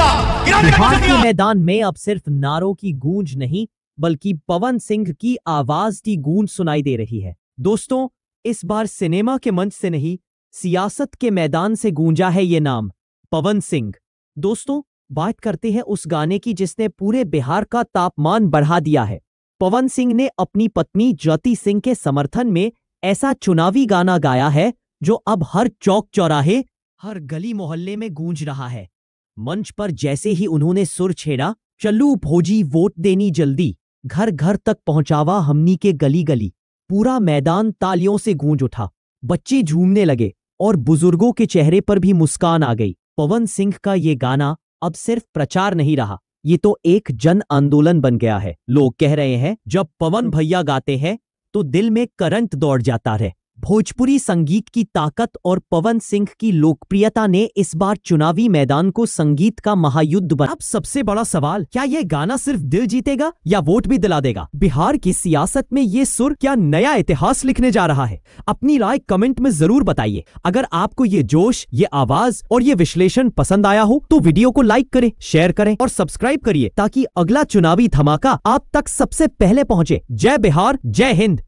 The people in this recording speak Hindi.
बिहार के मैदान में अब सिर्फ नारों की गूंज नहीं बल्कि पवन सिंह की आवाज की गूंज सुनाई दे रही है। दोस्तों, इस बार सिनेमा के मंच से नहीं, सियासत के मैदान से गूंजा है ये नाम, पवन सिंह। दोस्तों, बात करते हैं उस गाने की जिसने पूरे बिहार का तापमान बढ़ा दिया है। पवन सिंह ने अपनी पत्नी ज्योति सिंह के समर्थन में ऐसा चुनावी गाना गाया है जो अब हर चौक चौराहे, हर गली मोहल्ले में गूंज रहा है। मंच पर जैसे ही उन्होंने सुर छेड़ा, चलू भोजी वोट देनी जल्दी, घर घर तक पहुंचावा हमनी के गली गली, पूरा मैदान तालियों से गूंज उठा। बच्चे झूमने लगे और बुजुर्गों के चेहरे पर भी मुस्कान आ गई। पवन सिंह का ये गाना अब सिर्फ प्रचार नहीं रहा, ये तो एक जन आंदोलन बन गया है। लोग कह रहे हैं जब पवन भैया गाते हैं तो दिल में करंट दौड़ जाता है। भोजपुरी संगीत की ताकत और पवन सिंह की लोकप्रियता ने इस बार चुनावी मैदान को संगीत का महायुद्ध बना। अब सबसे बड़ा सवाल, क्या ये गाना सिर्फ दिल जीतेगा या वोट भी दिला देगा? बिहार की सियासत में ये सुर क्या नया इतिहास लिखने जा रहा है? अपनी राय कमेंट में जरूर बताइए। अगर आपको ये जोश, ये आवाज और ये विश्लेषण पसंद आया हो तो वीडियो को लाइक करें, शेयर करें और सब्सक्राइब करिए ताकि अगला चुनावी धमाका आप तक सबसे पहले पहुंचे। जय बिहार, जय हिंद।